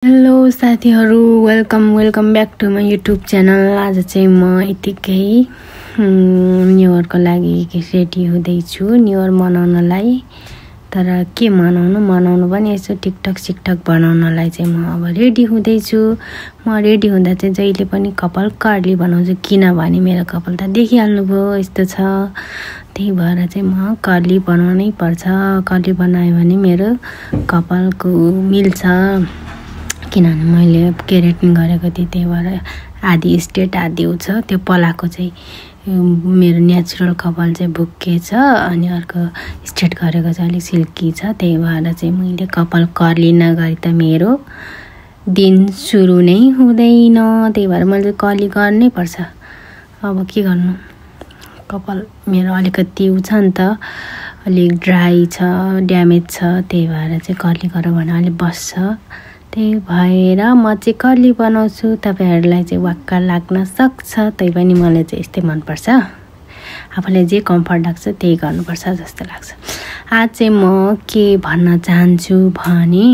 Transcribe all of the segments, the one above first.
Hello साथीहरु, welcome back to my YouTube channel. आज चाहिँ म यतिकै न्यू इयरको लागि रेडी हुँदैछु न्यू इयर मनाउनलाई। तर के मनाउनु पनि यसो टिकटक बनाउनलाई चाहिँ म अब रेडी हुँदैछु। म रेडी हुँदा चाहिँ जहिले पनि कपाल कर्ली बनाउँछु, किनभने मेरो कपाल त देखिहाल्नु भयो यस्तो छ। त्यही भएर चाहिँ म कर्ली बनाउनै पर्छ। कर्ली बनायो भने मेरो कपालको मिल्छ, किनभने मैले केराटिन गरेको थिएँ। त्यही भएर आधी स्ट्रेट आधी छ, त्यो पलाको चाहिँ मेरो नेचुरल कपाल चाहिँ भुक्के छ, अनि अर्को स्ट्रेट गरेको चाहिँ अलिक सिल्की छ। त्यही भएर चाहिँ मैले कपाल कर्ली नगरी त मेरो दिन सुरु नै हुँदैन। त्यही भएर मैले कर्ली गर्नै पर्छ। अब के गर्नु, कपाल मेरो अलिकति छ नि त, अलिक ड्राई छ, ड्यामेज छ। त्यही भएर चाहिँ कर्ली गरौँ भने अलिक बस्छ। त्यही भएर म चाहिँ कर्ली बनाउँछु। तपाईहरुलाई चाहिँ वाक्क लाग्न सक्छ, त्यही पनि मलाई चाहिँ यस्तै मनपर्छ। आफूलाई जे कम्फर्ट लाग्छ त्यही गर्नुपर्छ जस्तो लाग्छ। आज चाहिँ म के भन्न चाहन्छु भने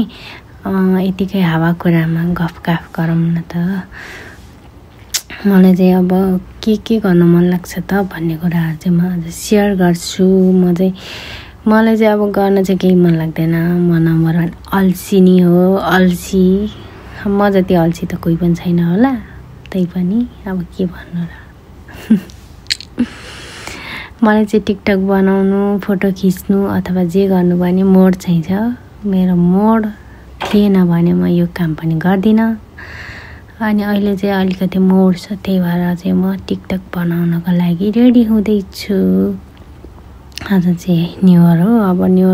यतिकै हावा कुरामा गफगाफ गरौँ न त। मलाई चाहिँ अब के गर्न मन लाग्छ त भन्ने कुराहरु चाहिँ म आज शेयर गर्छु। मलाई चाहिँ अब गर्न चाहिँ केही मन लाग्दैन। म नम्बर 1 अल्छी नि हो, अल्छी। म जति अल्छी त कोही पनि छैन होला। त्यही पनि अब के भन्नु र। मलाई चाहिँ टिकटक बनाउनु, फोटो खिच्नु अथवा जे गर्नु पनि मोड चाहिन्छ। मेरो मोड थिएन भने म यो काम पनि गर्दिन। अनि अहिले चाहिँ अलिकति मोड छ, त्यही भएर चाहिँ म टिकटक बनाउनको लागि रेडी हुँदैछु। आज चाहिँ न्यू इयर हो। अब न्यू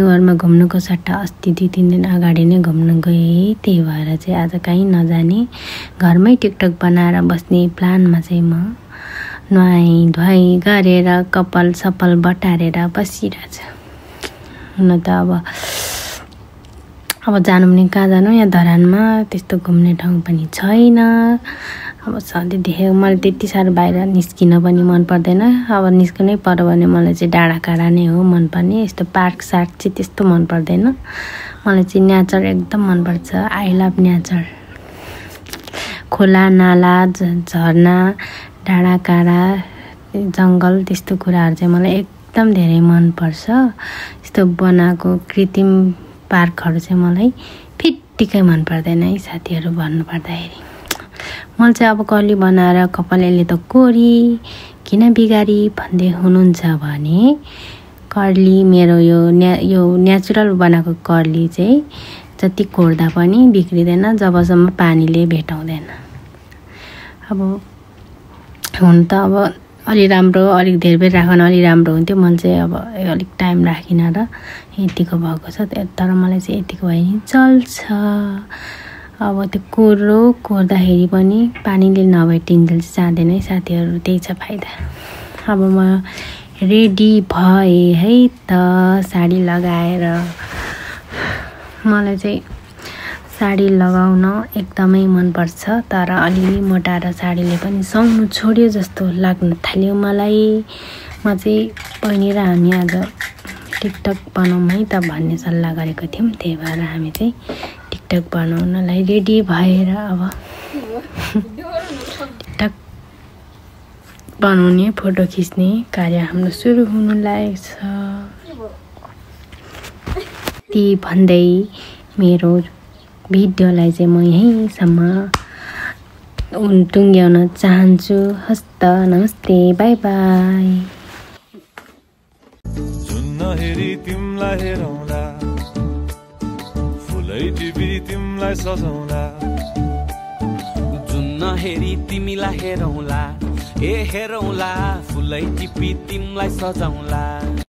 इयरमा घुम्नुको सट्टा अस्ति 2-3 दिन अगाडि नै घुम्न गएँ। त्यही भएर चाहिँ आज कहीँ नजाने, घरमै टिकटक बनाएर बस्ने प्लानमा चाहिँ म नुहाई धुवाई गरेर कपाल सपाल बटारेर बसिरहेछु। हुन त अब जानु पनि कहाँ जानु, यहाँ धरानमा त्यस्तो घुम्ने ठाउँ पनि छैन। अब सधैँ देखेको मलाई त्यति साह्रो बाहिर निस्किन पनि मन पर्दैन। अब निस्किनै पर्यो भने मलाई चाहिँ डाँडाकाँडा नै हो मनपर्ने। यस्तो पार्क सार्क चाहिँ त्यस्तो मन पर्दैन। मलाई चाहिँ नेचर एकदम मनपर्छ। I love nature. खोला नाला झरना डाँडाकाँडा जङ्गल त्यस्तो कुराहरू चाहिँ मलाई एकदम धेरै मनपर्छ। यस्तो बनाएको कृत्रिम पार्कहरू चाहिँ मलाई फिट्टिकै मन पर्दैन है साथीहरू भन्नुपर्दाखेरि। मैले चाहिँ अब कर्ली बनाएर कपाल यसले त कोरी किन बिगारी भन्दै हुनुहुन्छ भने कर्ली मेरो यो नेचुरल बनाएको कर्ली चाहिँ जति कोर्दा पनि बिग्रिँदैन जबसम्म पानीले भेटाउँदैन। अब हुन त अब अलि राम्रो, अलिक धेरै बेर राख्न अलि राम्रो हुन्थ्यो। मैले चाहिँ अब अलिक टाइम राखिन र यतिको भएको छ। तर मलाई चाहिँ यतिको भए नि चल्छ। अब त्यो कोर्दाखेरि पनि पानीले नभेटिन्जेल चाहिँ जाँदैन है साथीहरू, त्यही छ फाइदा। अब म रेडी भएँ है त, साडी लगाएर। मलाई चाहिँ साडी लगाउन एकदमै मनपर्छ, तर अलि मोटाएर साडीले पनि सुहाउनु छोड्यो जस्तो लाग्न थाल्यो मलाई। म चाहिँ बहिनी र हामी आज टिकटक बनाउँ है त भन्ने सल्लाह गरेको थियौँ। त्यही भएर हामी चाहिँ टिकटक बनाउनलाई रेडी भएर अब टिकटक बनाउने, फोटो खिच्ने कार्य हाम्रो सुरु हुन लागेको छ। ती भन्दै मेरो भिडियोलाई चाहिँ म यहीँसम्म टुङ्ग्याउन चाहन्छु। हस्त नमस्ते, बाई बाई। हेरी तिमलाई हेरौँला, फुलै टिपी तिमलाई सजाउँला। जुन्न हेरी तिमीलाई हेरौँला, ए हेरौँला, फुलै टिपी तिमलाई सजाउँला।